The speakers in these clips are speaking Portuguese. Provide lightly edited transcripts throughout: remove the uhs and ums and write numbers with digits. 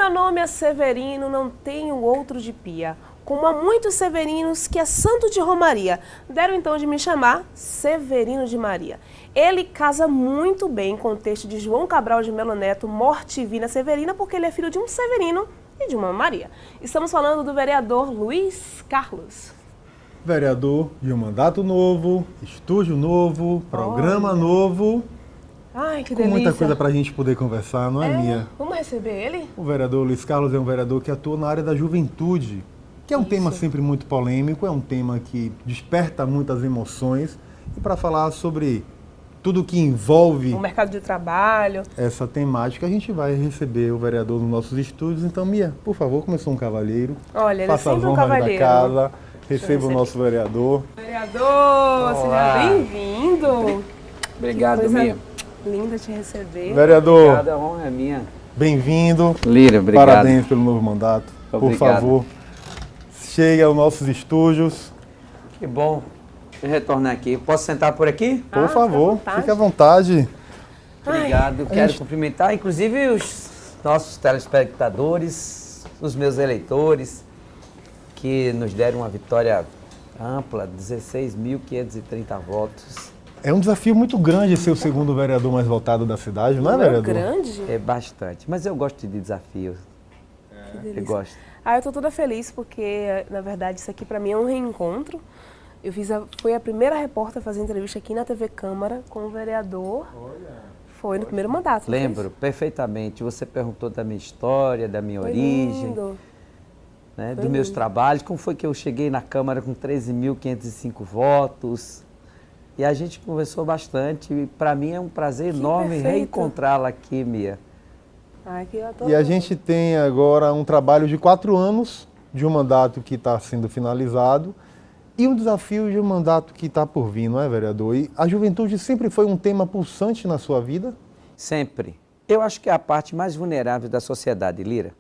meu nome é Severino, não tenho outro de pia. Como há muitos Severinos que é santo de Romaria, deram então de me chamar Severino de Maria. Ele casa muito bem com o texto de João Cabral de Melo Neto, Mortivina Severina, porque ele é filho de um Severino e de uma Maria. Estamos falando do vereador Luiz Carlos. Vereador de um mandato novo, estúdio novo, programa novo. Ai, que com delícia. Muita coisa para a gente poder conversar, não é, Mia? Vamos receber ele? O vereador Luiz Carlos é um vereador que atua na área da juventude, que é um tema sempre muito polêmico, é um tema que desperta muitas emoções. E para falar sobre tudo que envolve o mercado de trabalho, essa temática, a gente vai receber o vereador nos nossos estúdios. Então, Mia, por favor, começou um cavalheiro. Olha, ele faça é sempre as um honras cavalheiro. da casa, receba o nosso vereador. Vereador, seja bem-vindo. Obrigado, Mia. Linda te receber. Vereador, Obrigado, a honra é minha. bem-vindo. Lira, obrigado. Parabéns pelo novo mandato. Obrigado. Por favor, chegue aos nossos estúdios. Que bom retornar aqui. Posso sentar por aqui? Por favor, fica à fique à vontade. Obrigado. Quero cumprimentar, inclusive, os nossos telespectadores, os meus eleitores, que nos deram uma vitória ampla, 16.530 votos. É um desafio muito grande ser o segundo vereador mais votado da cidade, não é, vereador? Grande? É bastante, mas eu gosto de desafios. Eu gosto. Eu tô toda feliz porque, na verdade, isso aqui para mim é um reencontro. Eu fui a primeira repórter a fazer entrevista aqui na TV Câmara com o vereador. Foi no primeiro mandato. Lembro perfeitamente. Você perguntou da minha história, da minha origem, né, dos meus trabalhos. Como foi que eu cheguei na Câmara com 13.505 votos? E a gente conversou bastante. E para mim é um prazer enorme reencontrá-la aqui, Mia. E a gente tem agora um trabalho de 4 anos de um mandato que está sendo finalizado e um desafio de um mandato que está por vir, não é, vereador? E a juventude sempre foi um tema pulsante na sua vida? Sempre. Eu acho que é a parte mais vulnerável da sociedade, Lira.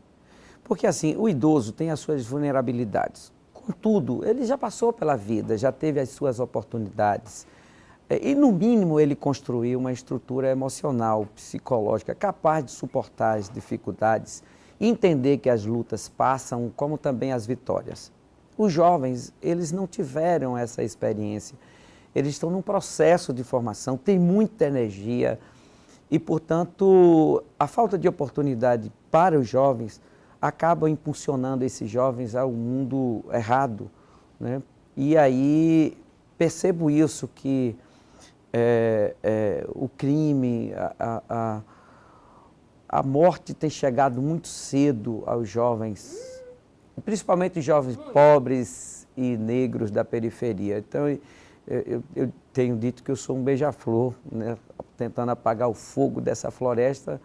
Porque assim, o idoso tem as suas vulnerabilidades. Contudo, ele já passou pela vida, já teve as suas oportunidades. E, no mínimo, ele construiu uma estrutura emocional, psicológica, capaz de suportar as dificuldades, entender que as lutas passam, como também as vitórias. Os jovens, eles não tiveram essa experiência. Eles estão num processo de formação, têm muita energia e, portanto, a falta de oportunidade para os jovens acaba impulsionando esses jovens ao mundo errado, né? E aí percebo isso, que o crime, a morte tem chegado muito cedo aos jovens, principalmente os jovens pobres e negros da periferia. Então, eu tenho dito que eu sou um beija-flor, né, tentando apagar o fogo dessa floresta,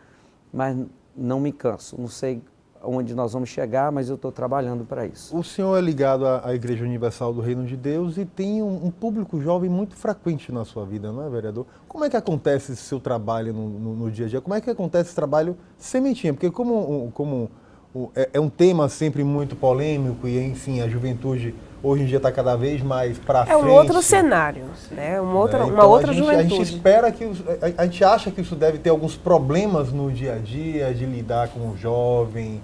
mas não me canso. Não sei onde nós vamos chegar, mas eu estou trabalhando para isso. O senhor é ligado à Igreja Universal do Reino de Deus e tem um público jovem muito frequente na sua vida, não é, vereador? Como é que acontece esse seu trabalho no dia a dia? Como é que acontece esse trabalho sementinha? Porque é um tema sempre muito polêmico e, enfim, a juventude hoje em dia está cada vez mais para frente. É um outro cenário, né? Uma outra juventude. A gente espera que... A gente acha que isso deve ter alguns problemas no dia a dia, de lidar com o jovem,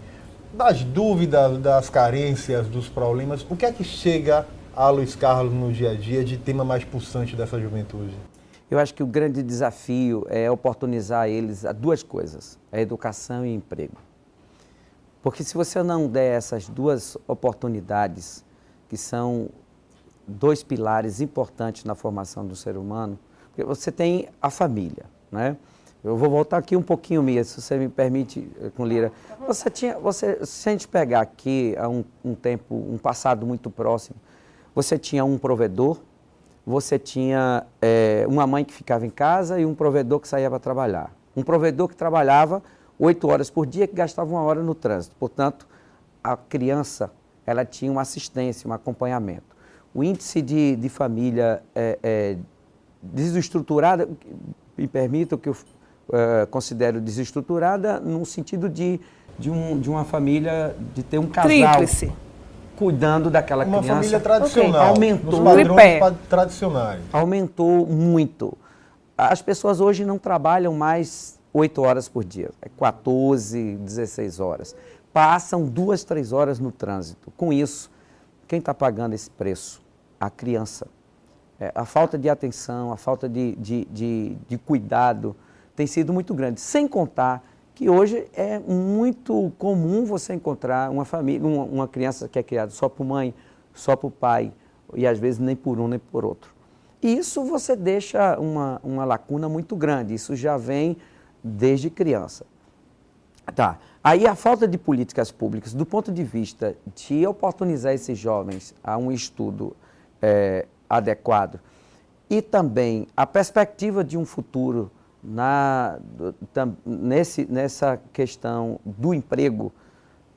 das dúvidas, das carências, dos problemas. O que é que chega a Luiz Carlos no dia a dia de tema mais pulsante dessa juventude? Eu acho que o grande desafio é oportunizar eles a 2 coisas, a educação e o emprego. Porque se você não der essas 2 oportunidades, que são 2 pilares importantes na formação do ser humano, porque você tem a família, né? Eu vou voltar aqui um pouquinho, Mia, se você me permite, com Lira. Se a gente pegar aqui há um passado muito próximo, você tinha um provedor, você tinha uma mãe que ficava em casa e um provedor que saía para trabalhar. Um provedor que trabalhava 8 horas por dia, que gastava 1 hora no trânsito. Portanto, a criança, ela tinha uma assistência, um acompanhamento. O índice de família desestruturada, me permitam que eu considero desestruturada, no sentido de uma família, de ter um casal Tríplice. Cuidando daquela criança. Uma família tradicional, aumentou, nos padrões tradicionais. Aumentou muito. As pessoas hoje não trabalham mais 8 horas por dia, 14, 16 horas. passam 2, 3 horas no trânsito. Com isso, quem está pagando esse preço? A criança. A falta de atenção, a falta de cuidado tem sido muito grande. Sem contar que hoje é muito comum você encontrar uma família, uma criança que é criada só por mãe, só por pai, e às vezes nem por um nem por outro. E isso você deixa uma lacuna muito grande, isso já vem desde criança. Tá. Aí a falta de políticas públicas, do ponto de vista de oportunizar esses jovens a um estudo adequado e também a perspectiva de um futuro nessa questão do emprego,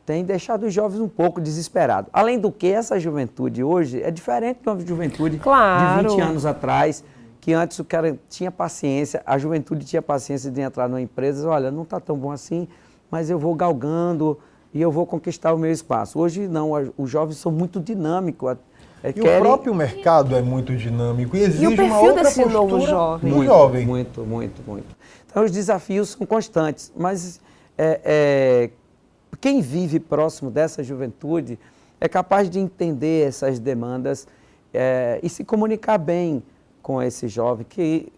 tem deixado os jovens um pouco desesperados. Além do que, essa juventude hoje é diferente de uma juventude de 20 anos atrás, que antes o cara tinha paciência, a juventude tinha paciência de entrar numa empresa, olha, não está tão bom assim, mas eu vou galgando e eu vou conquistar o meu espaço. Hoje não, os jovens são muito dinâmicos. E o próprio mercado é muito dinâmico e exige e o perfil uma outra desse postura novo jovem. do jovem. Muito. Então os desafios são constantes, mas quem vive próximo dessa juventude é capaz de entender essas demandas e se comunicar bem com esse jovem, que,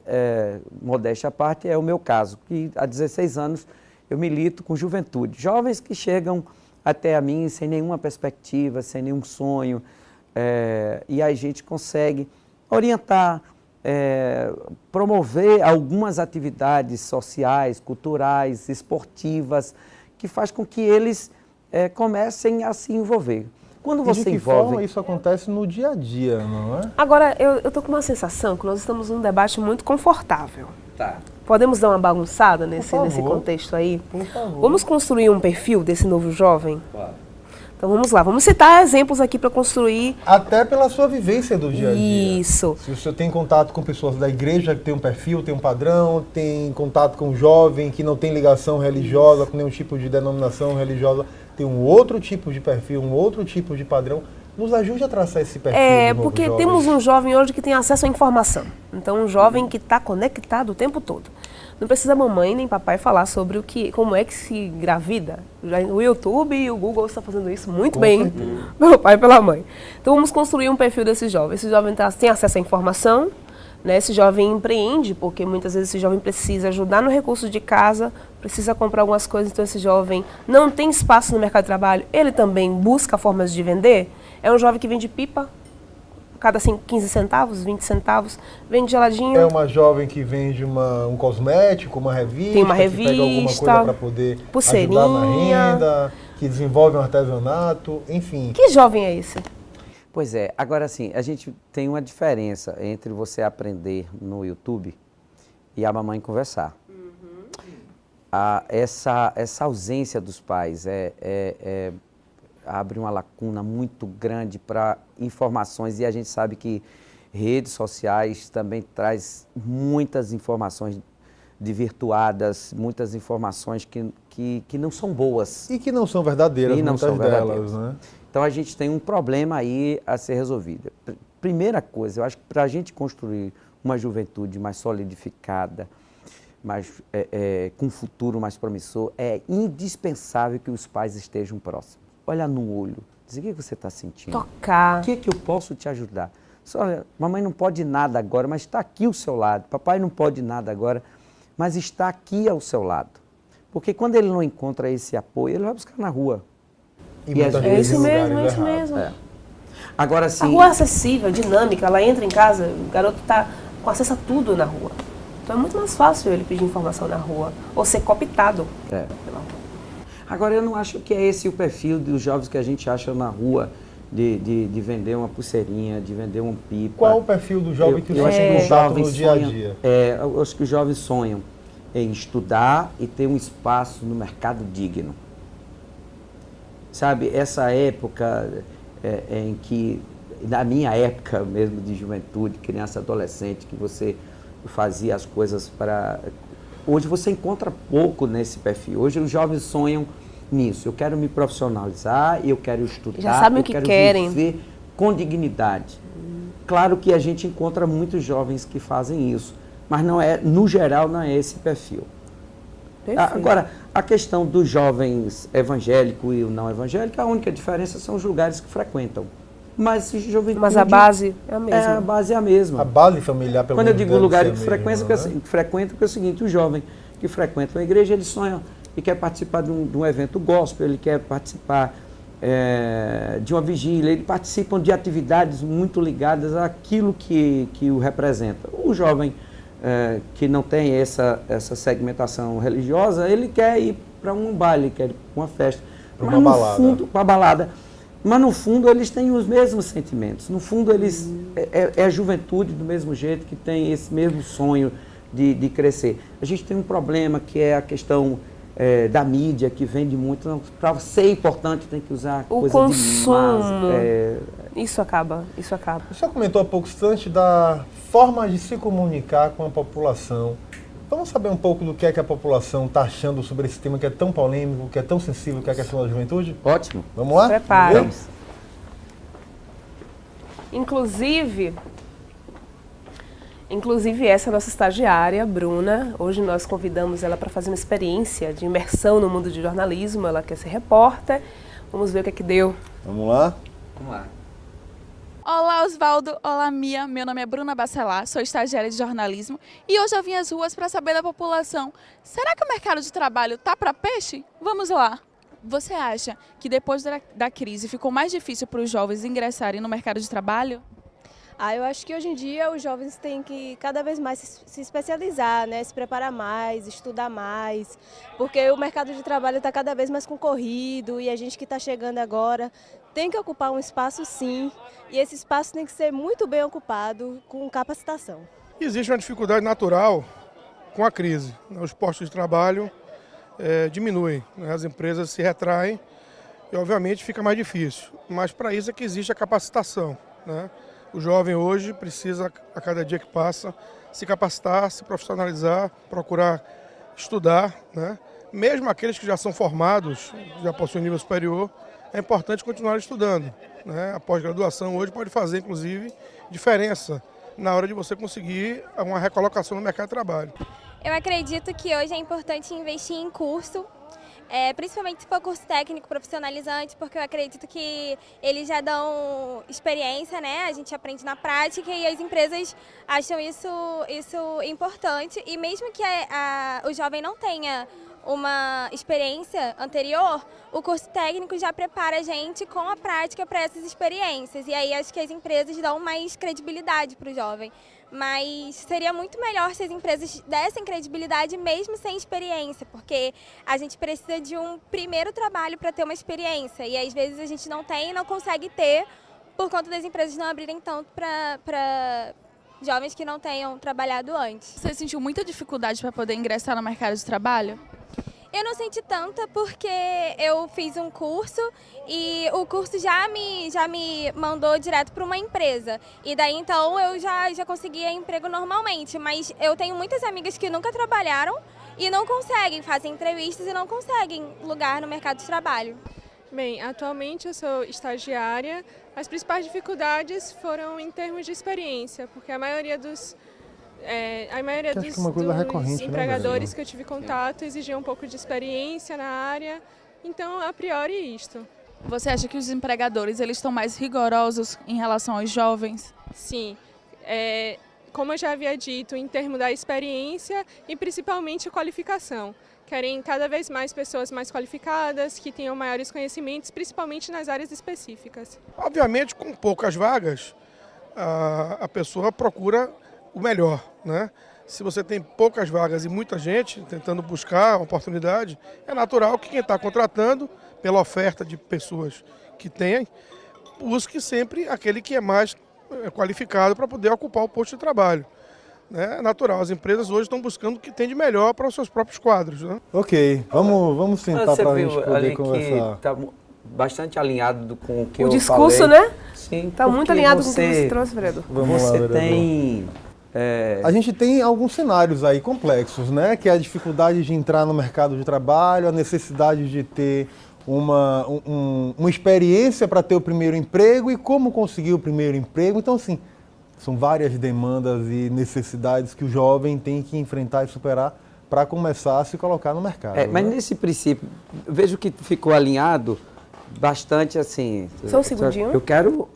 modéstia à parte, é o meu caso, que há 16 anos eu milito com juventude. Jovens que chegam até a mim sem nenhuma perspectiva, sem nenhum sonho, e a gente consegue orientar, promover algumas atividades sociais, culturais, esportivas, que faz com que eles comecem a se envolver. Quando você e de que envolve... forma isso acontece no dia a dia, não é? Agora, eu estou com uma sensação que nós estamos num debate muito confortável. Tá. Podemos dar uma bagunçada nesse favor. contexto aí? Por favor. Vamos construir um perfil desse novo jovem? Claro. Então vamos lá, vamos citar exemplos aqui para construir. Até pela sua vivência do dia a dia. Isso. Se o senhor tem contato com pessoas da igreja que tem um perfil, tem um padrão, tem contato com um jovem que não tem ligação religiosa, com nenhum tipo de denominação religiosa, tem um outro tipo de perfil, um outro tipo de padrão, nos ajude a traçar esse perfil do novo Porque jovem. temos um jovem hoje que tem acesso à informação. Então um jovem que está conectado o tempo todo. Não precisa mamãe nem papai falar sobre como é que se engravida. O YouTube e o Google estão fazendo isso muito bem, pelo pai e pela mãe. Então vamos construir um perfil desse jovem. Esse jovem tem acesso à informação, né? Esse jovem empreende, porque muitas vezes esse jovem precisa ajudar no recurso de casa, precisa comprar algumas coisas, então esse jovem não tem espaço no mercado de trabalho, ele também busca formas de vender. É um jovem que vende pipa, cada 15 centavos, 20 centavos, vende geladinho. É uma jovem que vende um cosmético, uma revista, Tem uma que pega alguma coisa para poder ajudar na renda, que desenvolve um artesanato, enfim. Que jovem é esse? Pois é, agora sim, a gente tem uma diferença entre você aprender no YouTube e a mamãe conversar. Essa ausência dos pais abre uma lacuna muito grande para informações, e a gente sabe que redes sociais também traz muitas informações desvirtuadas, muitas informações que não são boas. E que não são verdadeiras, E não muitas são delas, verdadeiras. né? Então a gente tem um problema aí a ser resolvido. Primeira coisa, eu acho que para a gente construir uma juventude mais solidificada, com um futuro mais promissor, é indispensável que os pais estejam próximos. Olhar no olho, dizer o que você está sentindo. Tocar. O que eu posso te ajudar? Olha, mamãe não pode nada agora, mas está aqui ao seu lado. Papai não pode nada agora, mas está aqui ao seu lado. Porque quando ele não encontra esse apoio, ele vai buscar na rua. E muitas É vezes isso em mesmo, é lugares isso errados. mesmo. Agora A sim. rua é acessível, dinâmica, ela entra em casa, o garoto está com acesso a tudo na rua. Então é muito mais fácil ele pedir informação na rua, ou ser cooptado pela rua. Agora, eu não acho que é esse o perfil dos jovens que a gente acha na rua, de vender uma pulseirinha, de vender um pipa. Qual o perfil do jovem que eu você acho tem que o contato jovem no dia a sonha- dia? eu acho que os jovens sonham em estudar e ter um espaço no mercado digno. Sabe, essa época em que, na minha época mesmo de juventude, criança, adolescente, que você fazia as coisas para... Hoje você encontra pouco nesse perfil. Hoje os jovens sonham nisso. Eu quero me profissionalizar, eu quero estudar, Já sabem eu o que quero querem. viver com dignidade. Claro que a gente encontra muitos jovens que fazem isso, mas não é, no geral não é esse perfil. Perfeito. Agora, a questão dos jovens evangélicos e o não evangélico, a única diferença são os lugares que frequentam. Mas, Mas a base é a mesma. A base é a mesma. A base familiar, pelo Quando eu menos, digo deve lugar ser que a frequenta, mesma, né? frequenta, é o seguinte, o jovem que frequenta uma igreja, ele sonha e quer participar de um evento gospel, ele quer participar de uma vigília, eles participam de atividades muito ligadas àquilo que o representa. O jovem que não tem essa segmentação religiosa, ele quer ir para um baile, quer ir para uma festa. Pra Mas uma no balada. fundo, para balada. Mas no fundo eles têm os mesmos sentimentos. No fundo eles é a juventude do mesmo jeito que tem esse mesmo sonho de crescer. A gente tem um problema que é a questão da mídia, que vende muito. Para ser importante tem que usar O coisa consumo. de Isso acaba. O senhor comentou há pouco instante da forma de se comunicar com a população. Vamos saber um pouco do que é que a população está achando sobre esse tema que é tão polêmico, que é tão sensível, que é a questão da juventude? Ótimo. Vamos lá? Prepara. Vamos? Inclusive essa é a nossa estagiária, Bruna. Hoje nós convidamos ela para fazer uma experiência de imersão no mundo de jornalismo. Ela quer ser repórter. Vamos ver o que é que deu. Vamos lá? Vamos lá. Olá, Osvaldo. Olá, Mia. Meu nome é Bruna Bacelar, sou estagiária de jornalismo e hoje eu vim às ruas para saber da população. Será que o mercado de trabalho tá para peixe? Vamos lá. Você acha que depois da crise ficou mais difícil para os jovens ingressarem no mercado de trabalho? Eu acho que hoje em dia os jovens têm que cada vez mais se especializar, né? Se preparar mais, estudar mais, porque o mercado de trabalho está cada vez mais concorrido e a gente que está chegando agora tem que ocupar um espaço sim, e esse espaço tem que ser muito bem ocupado com capacitação. Existe uma dificuldade natural com a crise. Os postos de trabalho diminuem, né? As empresas se retraem e obviamente fica mais difícil, mas para isso é que existe a capacitação, né? O jovem hoje precisa, a cada dia que passa, se capacitar, se profissionalizar, procurar estudar, né? Mesmo aqueles que já são formados, já possuem nível superior, é importante continuar estudando, né? A pós-graduação hoje pode fazer, inclusive, diferença na hora de você conseguir uma recolocação no mercado de trabalho. Eu acredito que hoje é importante investir em curso, principalmente se for curso técnico profissionalizante, porque eu acredito que eles já dão experiência, né? A gente aprende na prática e as empresas acham isso importante. E mesmo que o jovem não tenha uma experiência anterior, o curso técnico já prepara a gente com a prática para essas experiências. E aí acho que as empresas dão mais credibilidade para o jovem. Mas seria muito melhor se as empresas dessem credibilidade mesmo sem experiência, porque a gente precisa de um primeiro trabalho para ter uma experiência. E às vezes a gente não tem e não consegue ter por conta das empresas não abrirem tanto para jovens que não tenham trabalhado antes. Você sentiu muita dificuldade para poder ingressar no mercado de trabalho? Eu não senti tanta porque eu fiz um curso e o curso já me mandou direto para uma empresa. E daí então eu já conseguia emprego normalmente, mas eu tenho muitas amigas que nunca trabalharam e não conseguem, fazem entrevistas e não conseguem lugar no mercado de trabalho. Bem, atualmente eu sou estagiária. As principais dificuldades foram em termos de experiência, porque a maioria dos Acho que é uma coisa recorrente, né, empregadores Brasil? que eu tive contato exigiam um pouco de experiência na área, então, a priori, isto. Você acha que os empregadores eles estão mais rigorosos em relação aos jovens? Sim, como eu já havia dito, em termos da experiência e principalmente qualificação. Querem cada vez mais pessoas mais qualificadas, que tenham maiores conhecimentos, principalmente nas áreas específicas. Obviamente, com poucas vagas, a pessoa procura o melhor, né? Se você tem poucas vagas e muita gente tentando buscar uma oportunidade, é natural que quem está contratando, pela oferta de pessoas que tem, busque sempre aquele que é mais qualificado para poder ocupar o posto de trabalho. É natural, as empresas hoje estão buscando o que tem de melhor para os seus próprios quadros, né? Ok, vamos sentar Você para a viu gente poder ali conversar. que está bastante alinhado com o que O eu discurso, falei. né? Sim, Está muito porque alinhado com o que você trouxe, Fredo. Vamos lá, Você vereador. tem... A gente tem alguns cenários aí complexos, né? Que é a dificuldade de entrar no mercado de trabalho, a necessidade de ter uma experiência para ter o primeiro emprego e como conseguir o primeiro emprego. Então, assim, são várias demandas e necessidades que o jovem tem que enfrentar e superar para começar a se colocar no mercado. Mas né? nesse princípio, eu vejo que ficou alinhado bastante assim. Só um segundinho. Eu quero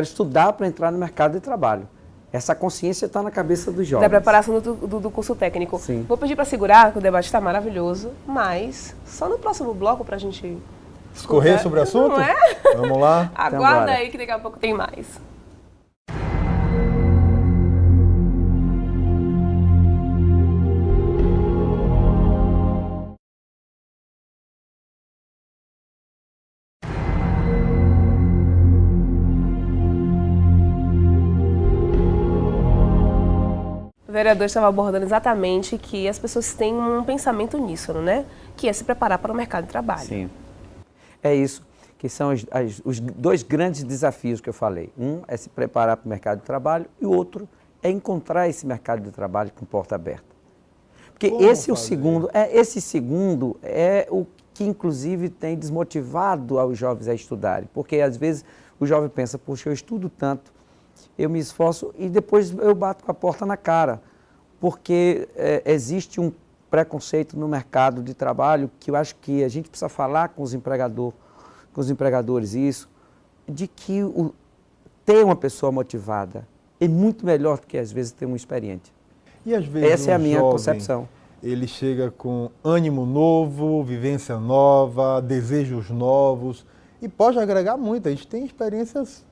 estudar para entrar no mercado de trabalho. Essa consciência está na cabeça dos jovens. Da preparação do curso técnico. Sim. Vou pedir para segurar, que o debate está maravilhoso, mas só no próximo bloco para a gente Escorrer sobre o assunto? Não é? Vamos lá? Aguarda bora. aí que daqui a pouco tem mais. O vereador estava abordando exatamente que as pessoas têm um pensamento nisso, né? Que é se preparar para o mercado de trabalho. Sim. É isso, que são os dois grandes desafios que eu falei. Um é se preparar para o mercado de trabalho e o outro é encontrar esse mercado de trabalho com porta aberta. Porque esse segundo é o que, inclusive, tem desmotivado os jovens a estudarem. Porque, às vezes, o jovem pensa, poxa, eu estudo tanto, eu me esforço e depois eu bato com a porta na cara. Porque existe um preconceito no mercado de trabalho que eu acho que a gente precisa falar com os empregadores isso, de que ter uma pessoa motivada é muito melhor do que, às vezes, ter um experiente. E às vezes Essa é a minha jovem, concepção. Ele chega com ânimo novo, vivência nova, desejos novos e pode agregar muito. A gente tem experiências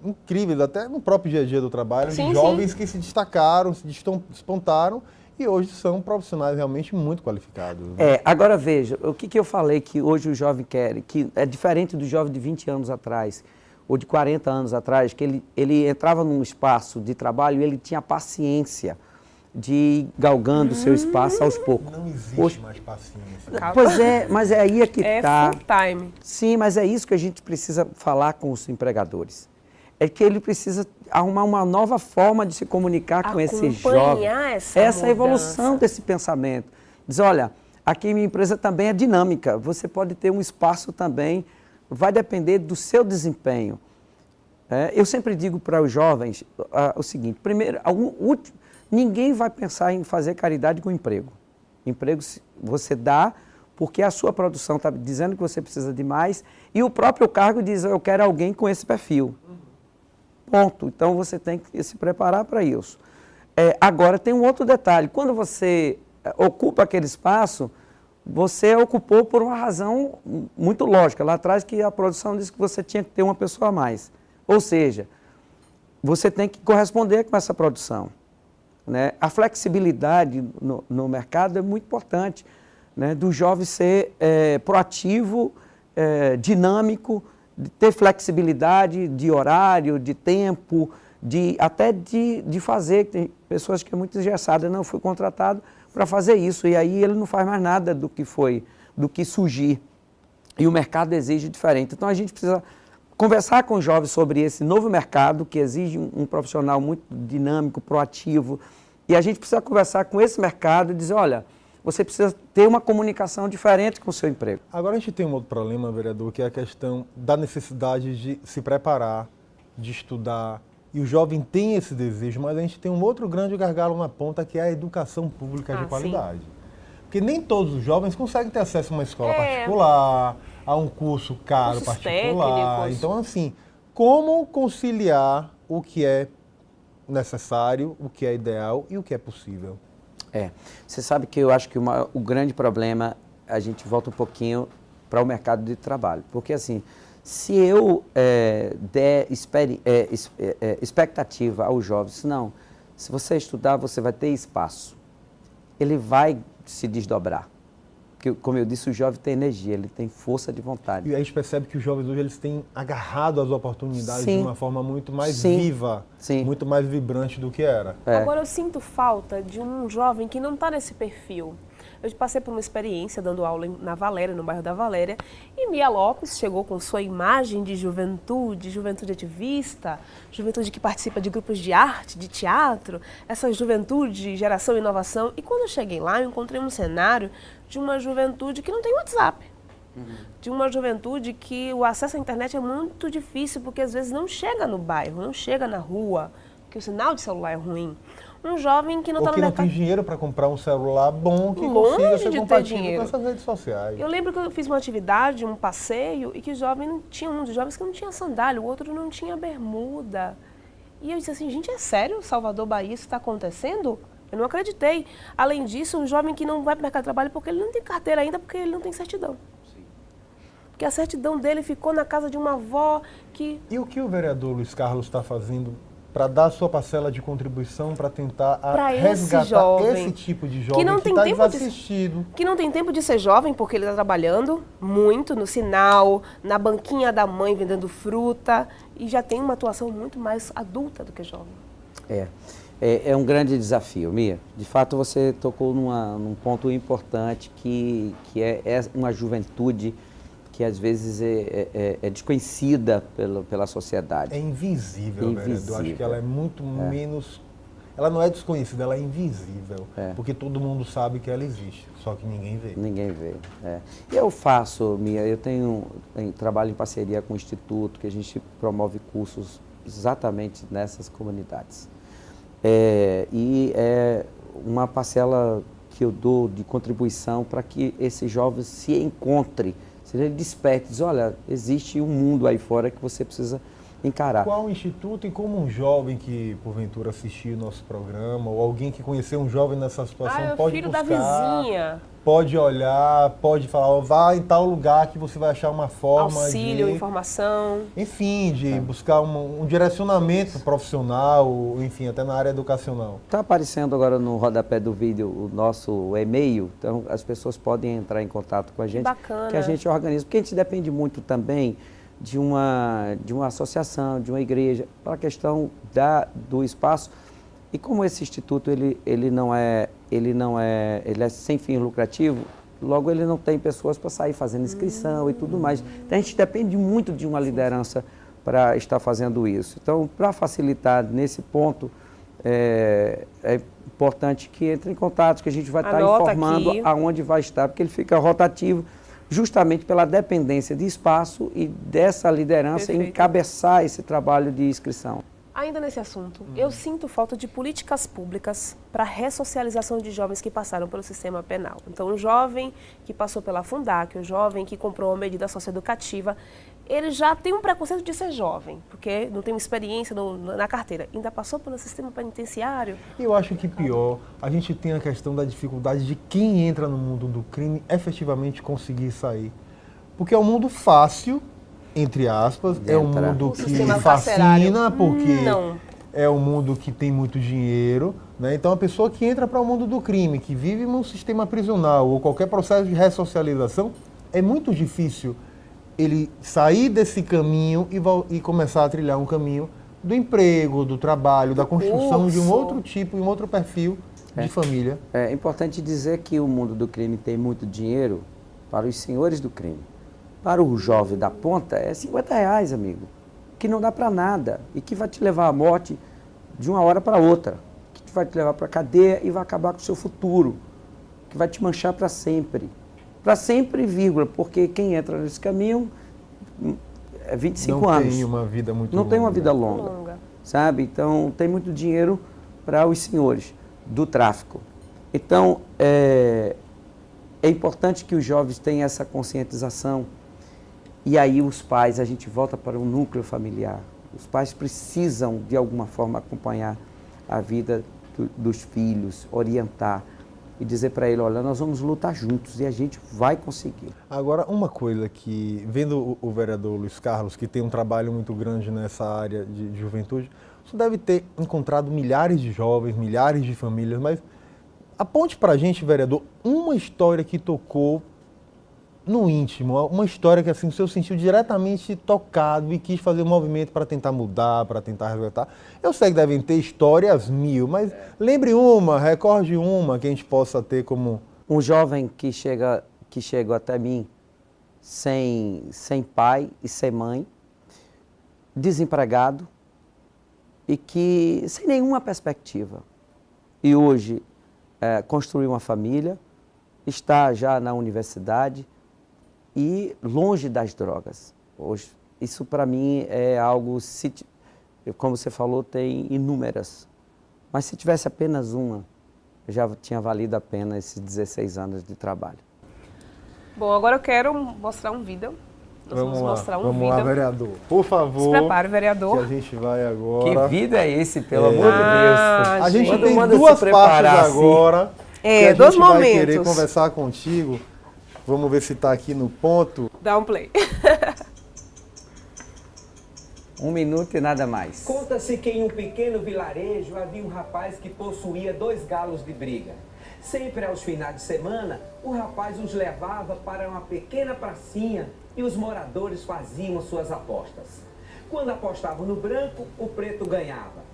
incríveis, até no próprio dia a dia do trabalho, Sim, de jovens que se destacaram, se despontaram e hoje são profissionais realmente muito qualificados. Né? Agora veja, o que eu falei que hoje o jovem quer, que é diferente do jovem de 20 anos atrás, ou de 40 anos atrás, que ele entrava num espaço de trabalho e ele tinha paciência de ir galgando o seu espaço aos poucos. Não existe mais paciência. Pois é, mas é aí que está. É full time. Sim, mas é isso que a gente precisa falar com os empregadores. É que ele precisa arrumar uma nova forma de se comunicar com esse jovem. Essa evolução desse pensamento. Diz, olha, aqui minha empresa também é dinâmica, você pode ter um espaço também, vai depender do seu desempenho. Eu sempre digo para os jovens o seguinte, primeiro, ninguém vai pensar em fazer caridade com emprego. Emprego você dá porque a sua produção está dizendo que você precisa de mais e o próprio cargo diz, eu quero alguém com esse perfil. Ponto. Então, você tem que se preparar para isso. Agora, tem um outro detalhe. Quando você ocupa aquele espaço, você ocupou por uma razão muito lógica. Lá atrás, que a produção disse que você tinha que ter uma pessoa a mais. Ou seja, você tem que corresponder com essa produção. Né? A flexibilidade no mercado é muito importante, né? Do jovem ser proativo, dinâmico, de ter flexibilidade de horário, de tempo, até de fazer. Tem pessoas que é muito engessadas, não fui contratado para fazer isso, e aí ele não faz mais nada do que surgir. E o mercado exige diferente. Então a gente precisa conversar com os jovens sobre esse novo mercado que exige um profissional muito dinâmico, proativo, e a gente precisa conversar com esse mercado e dizer, olha, você precisa ter uma comunicação diferente com o seu emprego. Agora a gente tem um outro problema, vereador, que é a questão da necessidade de se preparar, de estudar. E o jovem tem esse desejo, mas a gente tem um outro grande gargalo na ponta, que é a educação pública de qualidade. Sim. Porque nem todos os jovens conseguem ter acesso a uma escola particular, a um curso caro particular. Técnicos. Então, assim, como conciliar o que é necessário, o que é ideal e o que é possível? Você sabe que eu acho que o grande problema, a gente volta um pouquinho para o mercado de trabalho. Porque, assim, se eu der expectativa aos jovens, não, se você estudar, você vai ter espaço. Ele vai se desdobrar. Porque, como eu disse, o jovem tem energia, ele tem força de vontade. E a gente percebe que os jovens hoje eles têm agarrado as oportunidades Sim. de uma forma muito mais Sim. viva, Sim. muito mais vibrante do que era. Agora eu sinto falta de um jovem que não está nesse perfil. Eu passei por uma experiência dando aula na Valéria, no bairro da Valéria, e Mia Lopes chegou com sua imagem de juventude ativista, juventude que participa de grupos de arte, de teatro, essa juventude, geração e inovação. E quando eu cheguei lá, eu encontrei um cenário de uma juventude que não tem WhatsApp. De uma juventude que o acesso à internet é muito difícil, porque às vezes não chega no bairro, não chega na rua, porque o sinal de celular é ruim. um jovem que não Ou está que no não tem mercado. dinheiro para comprar um celular bom que Longe consiga de ser ter compatível dinheiro. com essas redes sociais. Eu lembro que eu fiz uma atividade, um passeio, e que o jovem não tinha, um dos jovens que não tinha sandália, o outro não tinha bermuda. E eu disse assim, gente, é sério, Salvador, Bahia, isso está acontecendo? Eu não acreditei. Além disso, um jovem que não vai para o mercado de trabalho porque ele não tem carteira ainda, porque ele não tem certidão. Porque a certidão dele ficou na casa de uma avó que... E o que o vereador Luiz Carlos está fazendo para dar a sua parcela de contribuição para tentar resgatar jovem esse tipo de que jovem não que tem está tempo de- desassistido? que não tem tempo de ser jovem porque ele está trabalhando muito no sinal, na banquinha da mãe vendendo fruta e já tem uma atuação muito mais adulta do que jovem. É um grande desafio, Mia. De fato, você tocou num ponto importante que é uma juventude que às vezes é desconhecida pela sociedade. É invisível, vereador. Acho que Invisível. ela é muito menos... Ela não é desconhecida, ela é invisível. Porque todo mundo sabe que ela existe, só que ninguém vê. Ninguém vê. E eu faço, Mia, eu trabalho em parceria com o Instituto, que a gente promove cursos exatamente nessas comunidades. E é uma parcela que eu dou de contribuição para que esse jovem se encontre, se ele desperte, diz, olha, existe um mundo aí fora que você precisa encarar. Qual o instituto e como um jovem que, porventura, assistiu o nosso programa, ou alguém que conheceu um jovem nessa situação, Ah, é o pode filho buscar, da vizinha. pode olhar, pode falar, ó, vá em tal lugar que você vai achar uma forma Auxílio, de... informação. Enfim, de buscar um direcionamento profissional, enfim, até na área educacional. Está aparecendo agora no rodapé do vídeo o nosso e-mail, então as pessoas podem entrar em contato com a gente, bacana. que a gente organiza, porque a gente depende muito também de uma associação, de uma igreja, para a questão do espaço. E como esse instituto ele é sem fim lucrativo, logo ele não tem pessoas para sair fazendo inscrição e tudo mais. Então a gente depende muito de uma liderança para estar fazendo isso. Então, para facilitar nesse ponto, é importante que entre em contato, que a gente vai estar Anota informando aqui. aonde vai estar, porque ele fica rotativo, justamente pela dependência de espaço e dessa liderança em Perfeito. encabeçar esse trabalho de inscrição. Ainda nesse assunto, eu sinto falta de políticas públicas para a ressocialização de jovens que passaram pelo sistema penal. Então, um jovem que passou pela Fundac, um jovem que comprou uma medida socioeducativa, ele já tem um preconceito de ser jovem, porque não tem uma experiência na carteira. Ainda passou pelo sistema penitenciário. E eu acho que pior, a gente tem a questão da dificuldade de quem entra no mundo do crime efetivamente conseguir sair. Porque é um mundo fácil, entre aspas, é um Entra. mundo O que sistema carcerário. fascina, porque Não. é um mundo que tem muito dinheiro, né? Então a pessoa que entra para o mundo do crime, que vive num sistema prisional ou qualquer processo de ressocialização, é muito difícil ele sair desse caminho e começar a trilhar um caminho do emprego, do trabalho, da construção de um curso. outro tipo, um outro perfil de família. É importante dizer que o mundo do crime tem muito dinheiro para os senhores do crime. Para o jovem da ponta é R$50, amigo, que não dá para nada e que vai te levar à morte de uma hora para outra, que vai te levar para a cadeia e vai acabar com o seu futuro, que vai te manchar para sempre. Para sempre, vírgula, porque quem entra nesse caminho é 25 Não anos. tem uma vida muito Não longa. tem uma vida longa, Longa. sabe? Então, tem muito dinheiro para os senhores do tráfico. Então, é importante que os jovens tenham essa conscientização. E aí os pais, a gente volta para o núcleo familiar. Os pais precisam, de alguma forma, acompanhar a vida dos filhos, orientar e dizer para ele, olha, nós vamos lutar juntos e a gente vai conseguir. Agora, uma coisa que, vendo o vereador Luiz Carlos, que tem um trabalho muito grande nessa área de juventude, você deve ter encontrado milhares de jovens, milhares de famílias, mas aponte para a gente, vereador, uma história que tocou no íntimo, uma história que assim, o senhor sentiu diretamente tocado e quis fazer um movimento para tentar mudar, para tentar resgatar. Eu sei que devem ter histórias mil, mas lembre uma, recorde uma que a gente possa ter como... Um jovem que chega até mim sem pai e sem mãe, desempregado e que sem nenhuma perspectiva. E hoje construiu uma família, está já na universidade, e longe das drogas. Hoje, isso para mim é algo, como você falou, tem inúmeras Mas se tivesse apenas uma, já tinha valido a pena esses 16 anos de trabalho. Bom, agora eu quero mostrar um vídeo. Nós vamos mostrar um vamos vídeo. lá, vereador. Por favor. Se prepare, Que vereador. a gente vai agora. Que vídeo é esse, pelo amor de Deus? A gente Quando tem manda se duas preparar partes assim. agora. É, que a dois gente vai momentos. querer conversar contigo. Vamos ver se está aqui no ponto. Dá um play. 1 minuto e nada mais. Conta-se que em um pequeno vilarejo havia um rapaz que possuía 2 galos de briga. Sempre aos finais de semana, o rapaz os levava para uma pequena pracinha e os moradores faziam suas apostas. Quando apostavam no branco, o preto ganhava.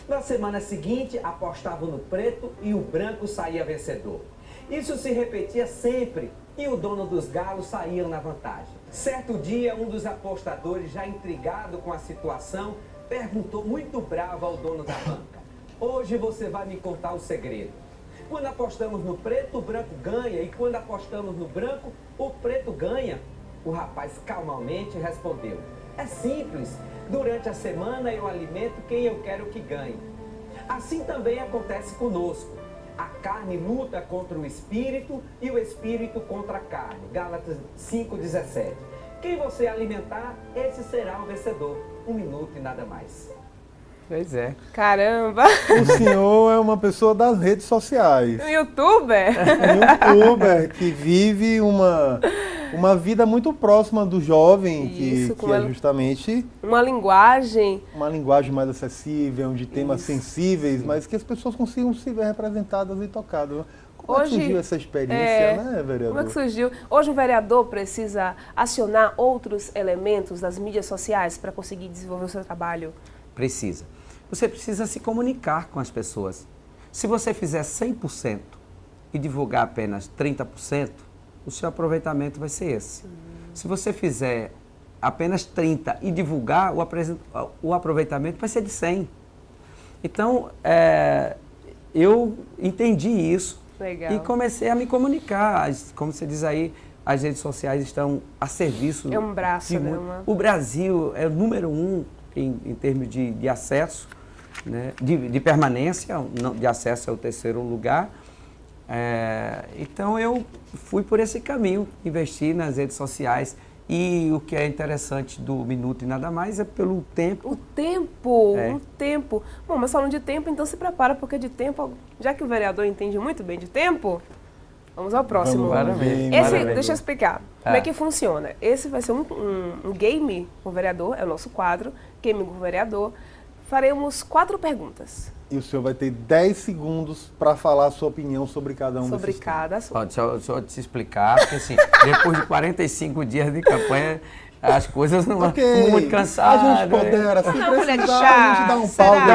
Na semana seguinte, apostavam no preto e o branco saía vencedor. Isso se repetia sempre e o dono dos galos saía na vantagem. Certo dia, um dos apostadores, já intrigado com a situação, perguntou muito bravo ao dono da banca: hoje você vai me contar o segredo. Quando apostamos no preto, o branco ganha, e quando apostamos no branco, o preto ganha. O rapaz calmamente respondeu: é simples, durante a semana eu alimento quem eu quero que ganhe. Assim também acontece conosco. A carne luta contra o espírito e o espírito contra a carne. Gálatas 5,17. Quem você alimentar, esse será o vencedor. 1 minuto e nada mais. Pois é. Caramba. O senhor é uma pessoa das redes sociais. Um youtuber? Um youtuber que vive uma vida muito próxima do jovem, Isso, que é justamente uma linguagem. uma linguagem mais acessível, de temas sensíveis, mas que as pessoas consigam se ver representadas e tocadas. Como é que surgiu essa experiência, né, vereador? Como é que surgiu? Hoje o vereador precisa acionar outros elementos das mídias sociais para conseguir desenvolver o seu trabalho? Precisa. Você precisa se comunicar com as pessoas. Se você fizer 100% e divulgar apenas 30%, o seu aproveitamento vai ser esse. Se você fizer apenas 30% e divulgar, o aproveitamento vai ser de 100%. Então, eu entendi isso. Legal. E comecei a me comunicar. Como você diz aí, as redes sociais estão a serviço. É um braço, de né? muito. O Brasil é o número 1 em termos de acesso, né? De permanência, de acesso é o 3º lugar. Então eu fui por esse caminho, investi nas redes sociais. E o que é interessante do Minuto e Nada Mais é pelo tempo. O tempo. Bom, mas falando de tempo, então se prepara, porque de tempo, já que o vereador entende muito bem de tempo, vamos ao próximo. Deixa eu explicar como é que funciona. Esse vai ser um game com o vereador, é o nosso quadro, Game com o Vereador. Faremos 4 perguntas. E o senhor vai ter 10 segundos para falar a sua opinião sobre cada um Sobre desses cada assunto. Deixa eu te explicar, porque assim, depois de 45 dias de campanha, as coisas não vão muito cansadas. A gente pondera, se Não, colher de precisar, chá, a gente dá um será? pau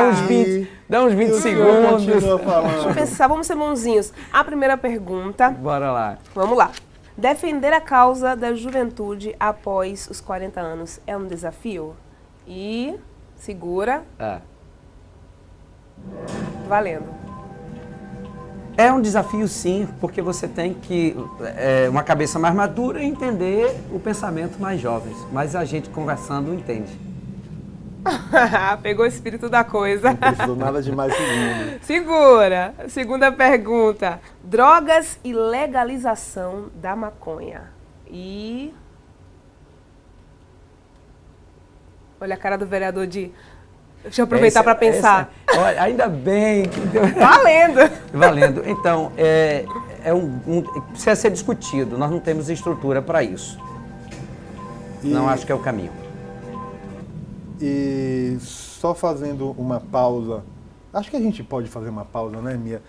Dá uns 20 e o senhor segundos. continua falando. Deixa eu pensar, vamos ser bonzinhos. A primeira pergunta, Bora lá. vamos lá. Defender a causa da juventude após os 40 anos é um desafio? E segura, valendo. É um desafio, sim, porque você tem que uma cabeça mais madura e entender o pensamento mais jovens. Mas a gente conversando entende. Pegou o espírito da coisa. Não precisou nada de mais segundos. Segura. Segunda pergunta. Drogas e legalização da maconha. E... olha a cara do vereador de... Deixa eu aproveitar para pensar. Olha, ainda bem que deu... Valendo. Valendo. Então, precisa ser discutido. Nós não temos estrutura para isso. Não acho que é o caminho. E só fazendo uma pausa, acho que a gente pode fazer uma pausa, né, Mia?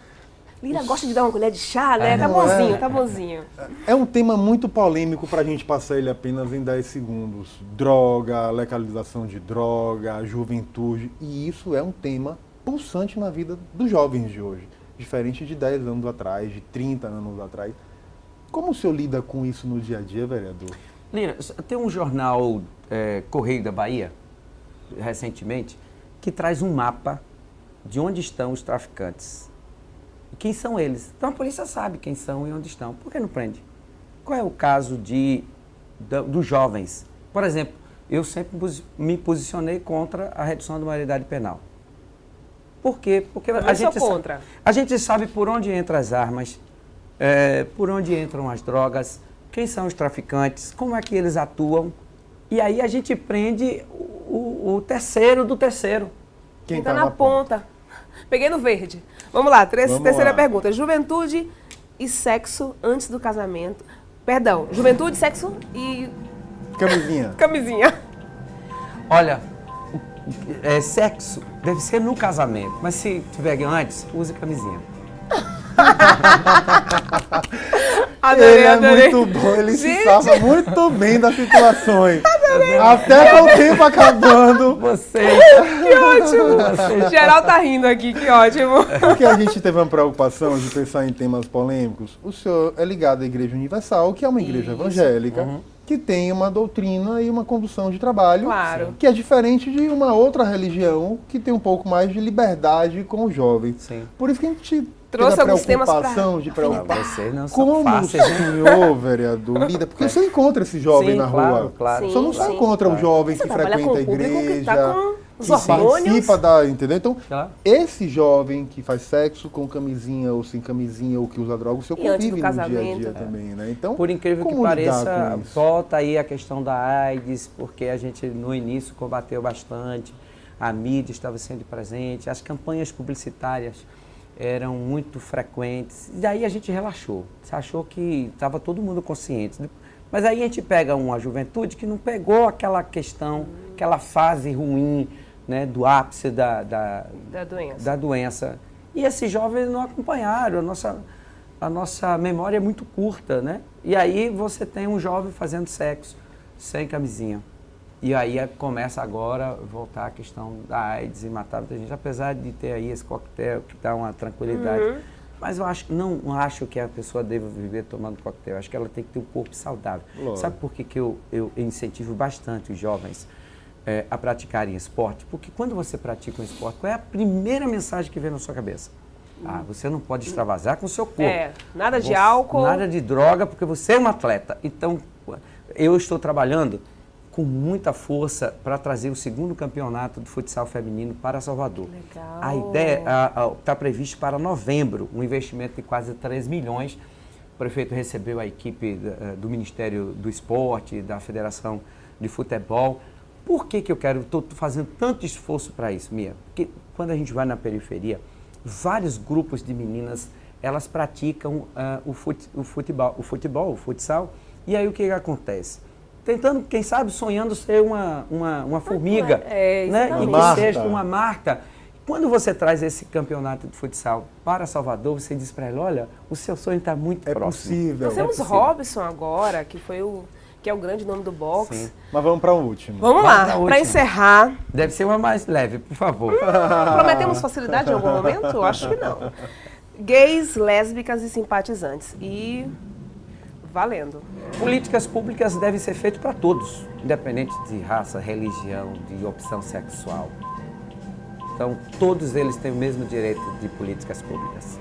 Lira gosta de dar uma colher de chá, né? Tá bonzinho, tá bonzinho. É um tema muito polêmico para a gente passar ele apenas em 10 segundos. Droga, legalização de droga, juventude. E isso é um tema pulsante na vida dos jovens de hoje. Diferente de 10 anos atrás, de 30 anos atrás. Como o senhor lida com isso no dia a dia, vereador? Lira, tem um jornal Correio da Bahia, recentemente, que traz um mapa de onde estão os traficantes. E quem são eles? Então a polícia sabe quem são e onde estão. Por que não prende? Qual é o caso dos jovens? Por exemplo, eu sempre me posicionei contra a redução da maioridade penal. Por quê? Porque Eu sou contra. A gente sabe por onde entram as armas, por onde entram as drogas, quem são os traficantes, como é que eles atuam. E aí a gente prende o terceiro do terceiro. Quem tá na ponta. Peguei no verde. Vamos lá, terceira pergunta. Juventude e sexo antes do casamento. Perdão, juventude, sexo e... Camisinha. Camisinha. Olha, sexo deve ser no casamento, mas se tiver antes, use camisinha. Adorei, Ele adorei. é muito bom, ele se safa muito bem das situações. Até com o tempo acabando. Você. Que ótimo. Geral tá rindo aqui, que ótimo. Porque a gente teve uma preocupação de pensar em temas polêmicos. O senhor é ligado à Igreja Universal, que é uma igreja evangélica, que tem uma doutrina e uma condução de trabalho Claro. que é diferente de uma outra religião que tem um pouco mais de liberdade com os jovens. Sim. Por isso que a gente Trouxe teve a alguns temas pra- preocupação de preocupar. Vocês não são Como o fáceis, né? senhor, vereador, lida? Porque você encontra esse jovem Sim, na claro, rua. claro. Você não Sim, só sim. encontra um jovem Você que trabalha frequenta a com o público que igreja, tá com os que hormônios. participa da... Entendeu? Então, Claro. esse jovem que faz sexo com camisinha ou sem camisinha ou que usa droga, o seu E antes do convive no dia a casamento. dia também, né? Então, Por incrível que como lidar pareça, com isso? volta aí a questão da AIDS, porque a gente no início combateu bastante, a mídia estava sendo presente, as campanhas publicitárias eram muito frequentes, e daí a gente relaxou, se achou que estava todo mundo consciente. Mas aí a gente pega uma juventude que não pegou aquela questão, aquela fase ruim, né, do ápice da doença. E esses jovens não acompanharam, a nossa memória é muito curta, né? E aí você tem um jovem fazendo sexo sem camisinha. E aí começa agora a voltar a questão da AIDS e matar muita gente, apesar de ter aí esse coquetel que dá uma tranquilidade. Mas eu não acho que a pessoa deva viver tomando coquetel, acho que ela tem que ter um corpo saudável. Lógico. Sabe por que eu incentivo bastante os jovens a praticarem esporte? Porque quando você pratica um esporte, qual é a primeira mensagem que vem na sua cabeça? Você não pode extravasar com o seu corpo. Nada de álcool. Nada de droga, porque você é um atleta. Então, eu estou trabalhando com muita força para trazer o 2º campeonato de futsal feminino para Salvador. Legal. A ideia está prevista para novembro, um investimento de quase 3 milhões. O prefeito recebeu a equipe do Ministério do Esporte, da Federação de Futebol. Por que eu estou fazendo tanto esforço para isso, Mia? Porque quando a gente vai na periferia, vários grupos de meninas, elas praticam o futsal. E aí o que acontece? Tentando, quem sabe, sonhando ser uma formiga, né? E que seja uma Marta. Quando você traz esse campeonato de futsal para Salvador, você diz para ela, olha, o seu sonho está muito próximo. Possível. Nós temos Robson agora, que é o grande nome do boxe. Sim. Mas vamos para o último. Vamos Vamos pra lá, última. para encerrar. Deve ser uma mais leve, por favor. Prometemos facilidade em algum momento? Eu acho que não. Gays, lésbicas e simpatizantes. E valendo. Políticas públicas devem ser feitas para todos, independente de raça, religião, de opção sexual. Então, todos eles têm o mesmo direito de políticas públicas.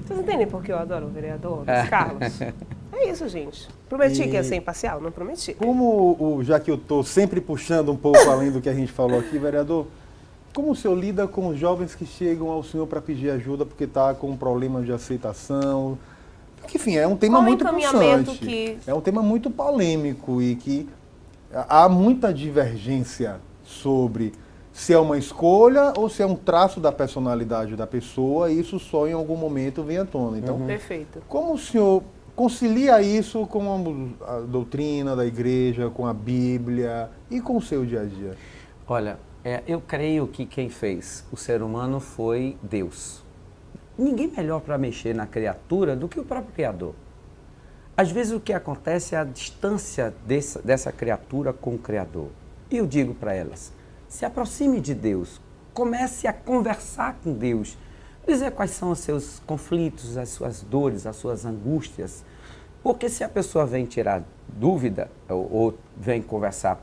Vocês entendem por que eu adoro o vereador Luiz Carlos? É isso, gente. Prometi que ia ser imparcial? Não prometi. Já que eu estou sempre puxando um pouco além do que a gente falou aqui, vereador, como o senhor lida com os jovens que chegam ao senhor para pedir ajuda porque está com um problema de aceitação? Porque, enfim, é um tema Qual o muito encaminhamento pulsante. que- É um tema muito polêmico e que há muita divergência sobre se é uma escolha ou se é um traço da personalidade da pessoa e isso só em algum momento vem à tona. Então, Perfeito. como o senhor concilia isso com a doutrina da igreja, com a Bíblia e com o seu dia a dia? Olha, eu creio que quem fez o ser humano foi Deus. Ninguém melhor para mexer na criatura do que o próprio Criador. Às vezes o que acontece é a distância dessa criatura com o Criador. E eu digo para elas, se aproxime de Deus, comece a conversar com Deus, dizer quais são os seus conflitos, as suas dores, as suas angústias. Porque se a pessoa vem tirar dúvida ou vem conversar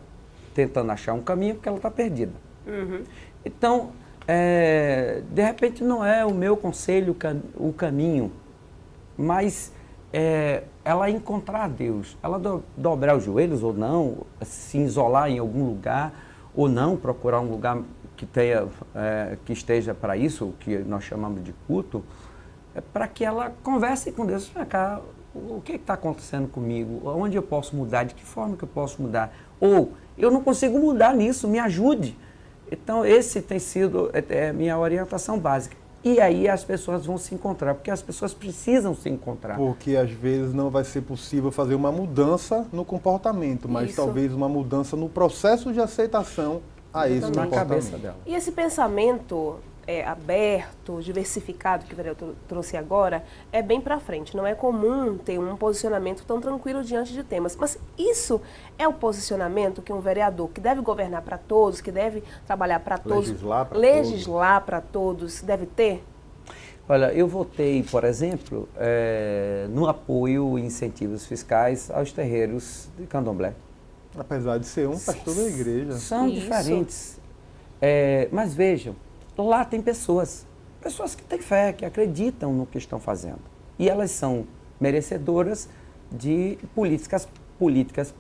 tentando achar um caminho, porque ela está perdida. Então, de repente não é o meu conselho o caminho, mas ela encontrar Deus, ela dobrar os joelhos ou não, se isolar em algum lugar ou não, procurar um lugar que esteja para isso, que nós chamamos de culto, para que ela converse com Deus. Vem cá, o que está acontecendo comigo? Onde eu posso mudar? De que forma que eu posso mudar? Ou, eu não consigo mudar nisso, me ajude. Então, esse tem sido a minha orientação básica. E aí as pessoas vão se encontrar, porque as pessoas precisam se encontrar. Porque às vezes não vai ser possível fazer uma mudança no comportamento, mas Isso. talvez uma mudança no processo de aceitação a esse Na comportamento. cabeça dela. E esse pensamento aberto, diversificado, que o vereador trouxe agora, é bem para frente. Não é comum ter um posicionamento tão tranquilo diante de temas. Mas isso é o posicionamento que um vereador, que deve governar para todos, que deve trabalhar para todos, legislar para todos, deve ter? Olha, eu votei, por exemplo, no apoio e incentivos fiscais aos terreiros de Candomblé. Apesar de ser um pastor da igreja. São Isso. diferentes. Mas vejam, lá tem pessoas que têm fé, que acreditam no que estão fazendo. E elas são merecedoras de políticas públicas,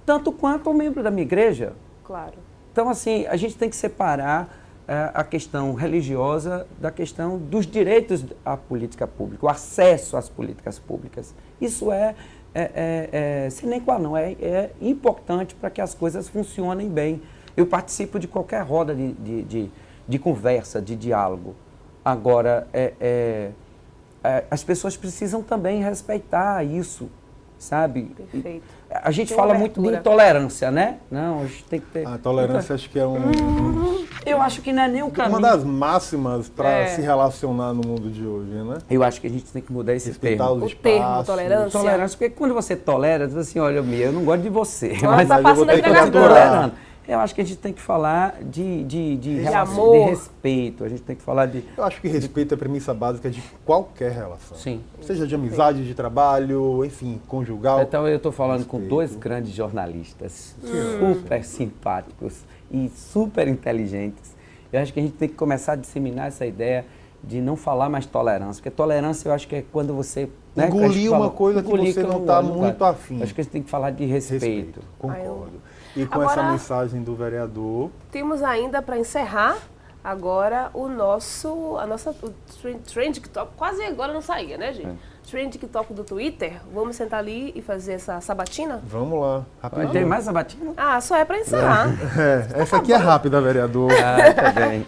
tanto quanto um membro da minha igreja. Claro. Então, assim, a gente tem que separar a questão religiosa da questão dos direitos à política pública, o acesso às políticas públicas. Isso sine qua non, é importante para que as coisas funcionem bem. Eu participo de qualquer roda de conversa, de diálogo. Agora, as pessoas precisam também respeitar isso, sabe? Perfeito. A gente Tem fala uma muito de abertura. intolerância, né? Não, a gente tem que ter... A tolerância acho que é Eu acho que não é nem o caminho. uma das máximas para É. se relacionar no mundo de hoje, né? Eu acho que a gente tem que mudar esse Respeitar termo. os O termo espaços. tolerância. Tolerância, porque quando você tolera, diz assim, olha, Mia, eu não gosto de você, Ela tá eu vou passando ter a que eu tô entregadora. tolerando. Eu acho que a gente tem que falar de amor. de respeito, a gente tem que falar de... Eu acho que respeito é a premissa básica de qualquer relação. Sim. Seja de amizade, de trabalho, enfim, conjugal. Então eu estou falando com Respeito. dois grandes jornalistas, super simpáticos e super inteligentes. Eu acho que a gente tem que começar a disseminar essa ideia de não falar mais tolerância, porque tolerância eu acho que é quando você... né, que a gente Engolir uma coisa que engolir você não eu está gosto. muito afim. Acho que a gente tem que falar de respeito. Concordo. E com Agora- essa mensagem do vereador, Temos ainda para encerrar agora o trend TikTok. Quase agora não saía, né, gente? Trend TikTok do Twitter. Vamos sentar ali e fazer essa sabatina? vamos lá, rapidinho. Tem mais a batina? Ah, só é para encerrar. Essa aqui é rápida, vereador. Tá bem.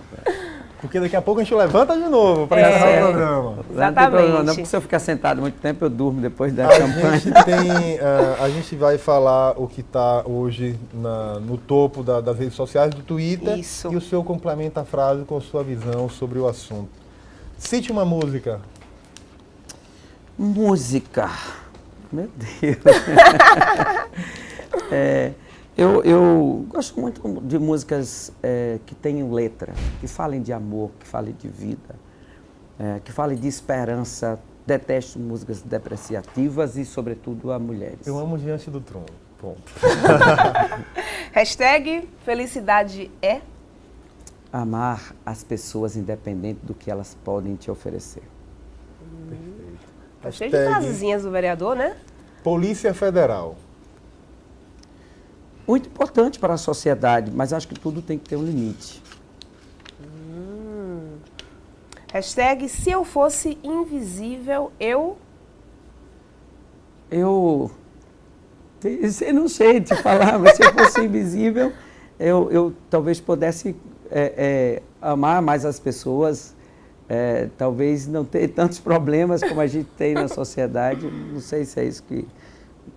Porque daqui a pouco a gente levanta de novo para É. encerrar o programa. Não tem Exatamente. problema, não, porque se eu ficar sentado muito tempo, eu durmo depois da A campanha. gente tem, a gente vai falar o que está hoje no topo das redes sociais, do Twitter. Isso. E o senhor complementa a frase com a sua visão sobre o assunto. Cite uma música. Música. Meu Deus. Eu gosto muito de músicas que tenham letra, que falem de amor, que falem de vida, que falem de esperança. Detesto músicas depreciativas e, sobretudo, a mulheres. Eu amo Diante do Trono. Ponto. Hashtag felicidade é. Amar as pessoas independente do que elas podem te oferecer. Tá cheio de Hashtag frasezinhas do vereador, né? Polícia Federal. Muito importante para a sociedade, mas acho que tudo tem que ter um limite. Hashtag se eu fosse invisível, eu Eu não sei te falar, mas se eu fosse invisível, eu talvez pudesse amar mais as pessoas, talvez não ter tantos problemas como a gente tem na sociedade. Não sei se é isso que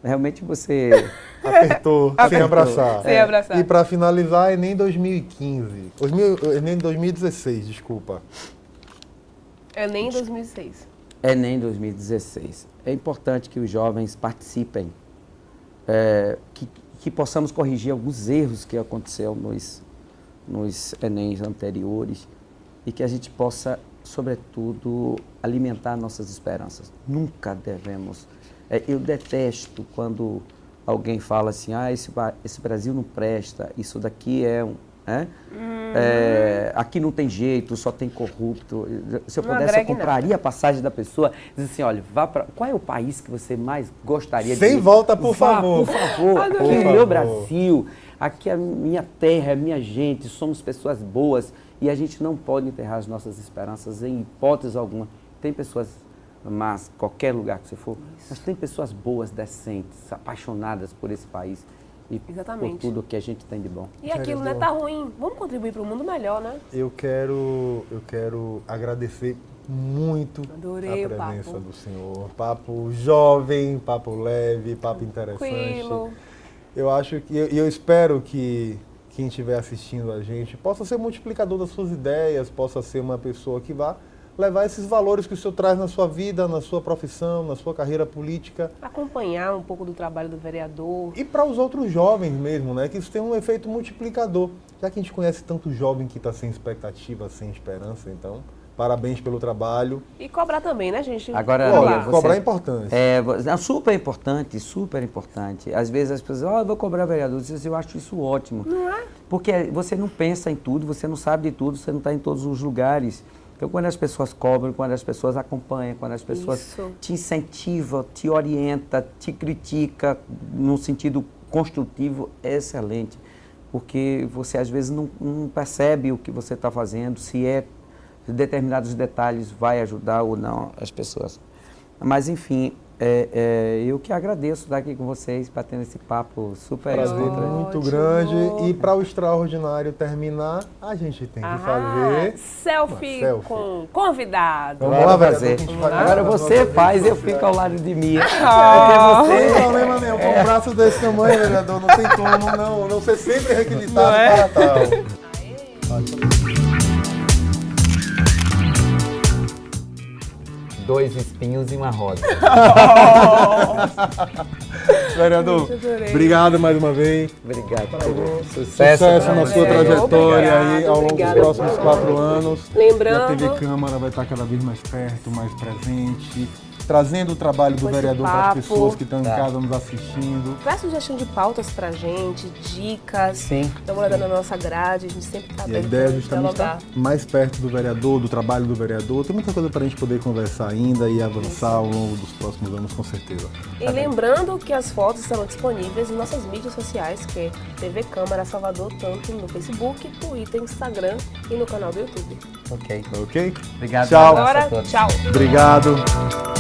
realmente você... Apertou, sem abraçar. Sem abraçar. E para finalizar, Enem 2015. Enem 2016, desculpa. Enem 2006. Enem 2016. É importante que os jovens participem, que possamos corrigir alguns erros que aconteceram nos Enems anteriores e que a gente possa, sobretudo, alimentar nossas esperanças. Nunca devemos... eu detesto quando alguém fala assim, esse Brasil não presta, isso daqui aqui não tem jeito, só tem corrupto. Se eu Não pudesse, eu agrega compraria a passagem da pessoa, diz assim, olha, vá para... Qual é o país que você mais gostaria de Sem ir? volta, por Vá, favor. por favor, Por aqui no favor. meu Brasil. Aqui é a minha terra, é a minha gente, somos pessoas boas e a gente não pode enterrar as nossas esperanças em hipótese alguma. Tem pessoas más, qualquer lugar que você for, mas tem pessoas boas, decentes, apaixonadas por esse país e Exatamente. por tudo que a gente tem de bom. E aquilo, né? Tá ruim. Vamos contribuir para um mundo melhor, né? Eu quero agradecer muito Adorei a o presença papo. do senhor. Papo jovem, papo leve, papo interessante. Tranquilo. Eu acho que eu espero que quem estiver assistindo a gente possa ser multiplicador das suas ideias, possa ser uma pessoa que vá levar esses valores que o senhor traz na sua vida, na sua profissão, na sua carreira política. Acompanhar um pouco do trabalho do vereador. E para os outros jovens mesmo, né? Que isso tem um efeito multiplicador. Já que a gente conhece tanto jovem que está sem expectativa, sem esperança, então, parabéns pelo trabalho. E cobrar também, né, gente? Agora, Pô, Mia, você- cobrar é importante. É super importante, super importante. Às vezes as pessoas, eu vou cobrar vereador, eu acho isso ótimo. Não é? Porque você não pensa em tudo, você não sabe de tudo, você não está em todos os lugares. Então, quando as pessoas cobram, quando as pessoas acompanham, quando as pessoas Isso. te incentivam, te orientam, te critica num sentido construtivo, é excelente. Porque você, às vezes, não percebe o que você está fazendo, se determinados detalhes vai ajudar ou não as pessoas. Mas, enfim, eu que agradeço estar aqui com vocês, batendo esse papo super Prazer muito grande. E para o extraordinário terminar, a gente tem que fazer selfie uma selfie. com convidado. Vamos Bora lá, vereador, fazer. que a gente faz Agora a você nossa faz, eu selfie. fico ao lado de mim. Não tem problema nenhum. Com um braço desse tamanho, vereador, não tem como não ser sempre requisitado para tal. Dois espinhos e uma rosa. Vereador, obrigado mais uma vez. Obrigado. Sucesso na sua trajetória aí ao longo dos Obrigada. próximos 4 anos. Lembrando- E a TV Câmara vai estar cada vez mais perto, mais presente, trazendo o trabalho do Com esse vereador para as papo. pessoas que estão em casa nos assistindo. Traz sugestão de pautas pra gente, dicas. Sim. Dá uma olhada na nossa grade, a gente sempre tá E a aberto ideia é pra justamente dialogar. estar mais perto do vereador, do trabalho do vereador. Tem muita coisa para a gente poder conversar ainda e avançar ao longo dos próximos anos, com certeza. E lembrando que as fotos estarão disponíveis em nossas mídias sociais, que é TV Câmara Salvador, tanto no Facebook, Twitter, Instagram e no canal do YouTube. Ok. Ok? Obrigado. Tchau. Um abraço a Agora, todos. tchau. Obrigado.